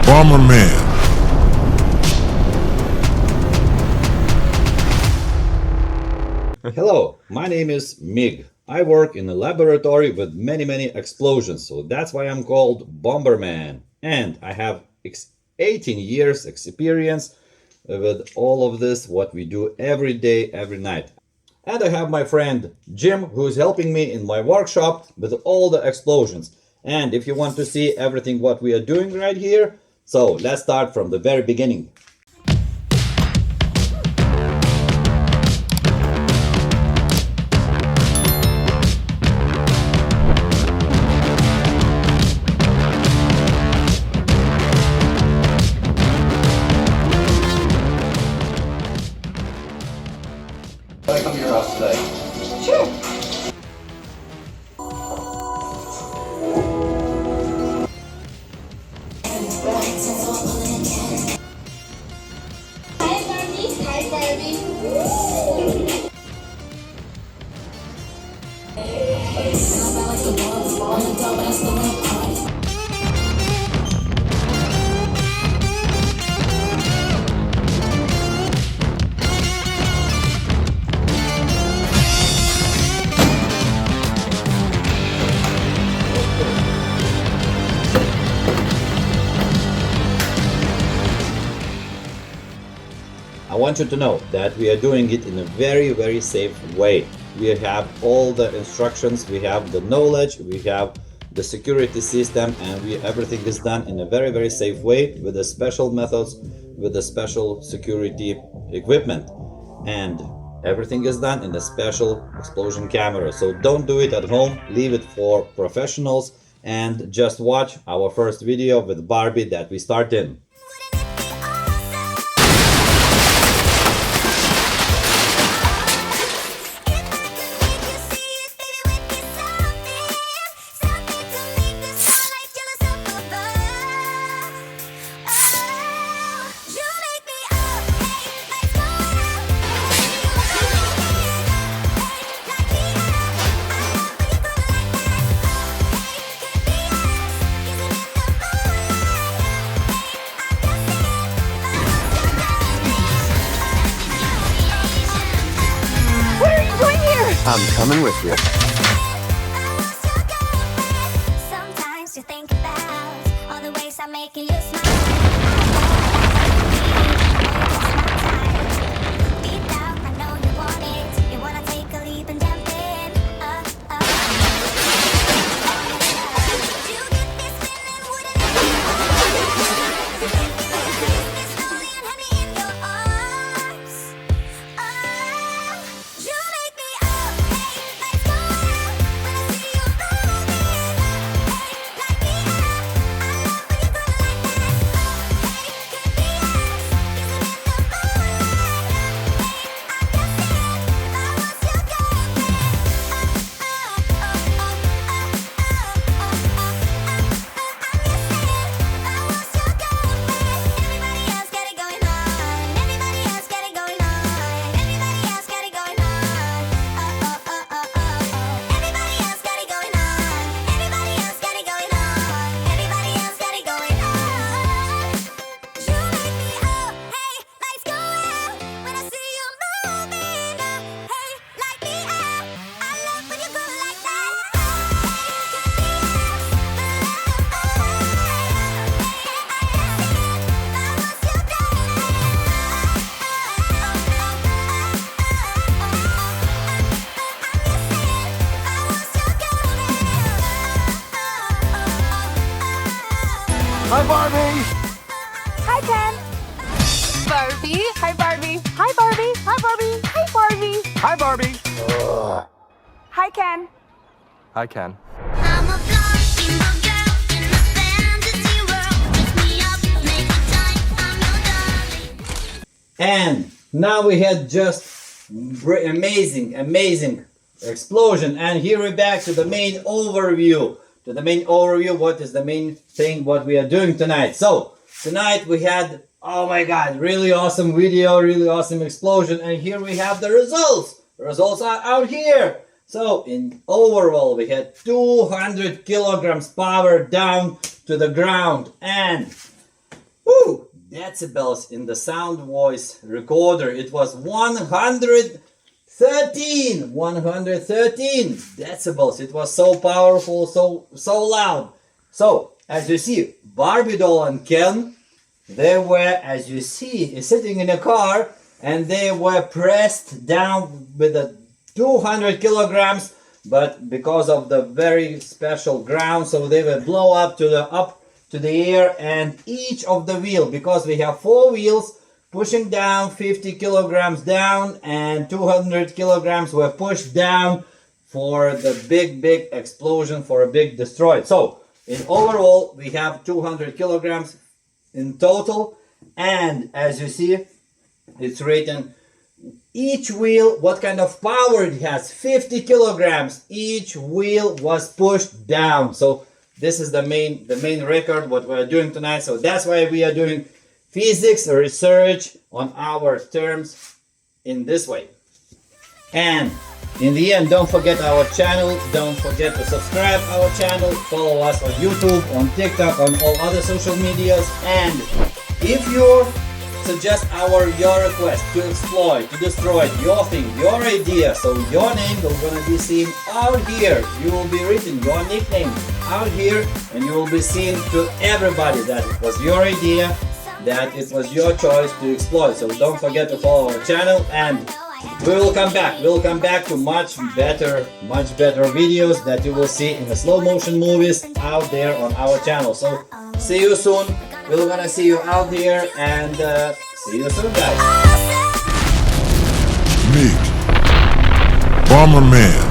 Bomberman. Hello, my name is Mig. I work in a laboratory with many explosions, so that's why I'm called Bomberman. And I have 18 years experience with all of this, what we do every day, every night. And I have my friend Jim, who is helping me in my workshop with all the explosions. And if you want to see everything what we are doing right here, so let's start from the very beginning. Can I come to your house today? Sure. Hi Barbie. Hi Barbie. I want you to know that we are doing it in a very safe way. We have all the instructions, we have the knowledge, we have the security system, and everything is done in a very safe way with the special methods, with the special security equipment, and everything is done in a special explosion camera. So don't do it at home, leave it for professionals, and just watch our first video with Barbie that we start in. I'm coming with you. Sometimes you think about all the ways I'm making you smile. Deep down, I know you want it. You wanna take a leap and jump in. You get this feeling, wouldn't it? Slowly and heavy in your arms. You make me up. Let's go out when I see you moving. Like me out. I love when you go like that. Could be us, kissing in the moonlight. I'm just saying, if I was your girlfriend. Everybody else got it going on. Everybody else got it going on. Everybody else got it going on. Everybody else got it going on. Everybody else got it going on. Everybody else got it going on. You make me up. Hey, lights go out when I see you moving. Hey, light me up. I love when you go like that. Hi, Barbie! Hi Ken. Barbie. Hi Barbie. Hi Barbie. Hi Barbie. Hi Barbie. Hi, Barbie! Hi Ken. Hi, Ken. I'm a blonde emo girl in a fantasy world. Lift me up, make me tight. I'm your darling. And now we had just amazing explosion, and here we're back to the main overview. What is the main thing what we are doing tonight? So tonight we had, oh my god, really awesome video, really awesome explosion, and here we have the results. The results are out here. So in overall we had 200 kilograms power down to the ground, and Woo! Decibels in the sound voice recorder. It was 113 decibels. It was so powerful, so loud. So as you see, Barbie doll and Ken, they were, as you see, sitting in a car, and they were pressed down with the 200 kilograms, but because of the very special ground, so they will blow up to the air, and each of the wheel, because we have 4 wheels pushing down 50 kilograms down, and 200 kilograms were pushed down for the big explosion, for a big destroy. So in overall we have 200 kilograms in total, and as you see, it's written each wheel what kind of power it has. 50 kilograms each wheel was pushed down. So this is the main record what we're doing tonight. So that's why we are doing physics research on our terms in this way. And in the end, don't forget our channel, don't forget to subscribe our channel, follow us on YouTube, on TikTok, on all other social medias. And if you suggest your request to exploit, to destroy your thing, your idea, so your name is gonna be seen out here. You will be written, your nickname out here, and you will be seen to everybody that it was your idea, that it was your choice to exploit. So don't forget to follow our channel, and we will come back. We'll come back to much better videos that you will see in the slow motion movies out there on our channel. So see you soon. We're gonna see you out here, and see you soon, guys. Meet Bomberman.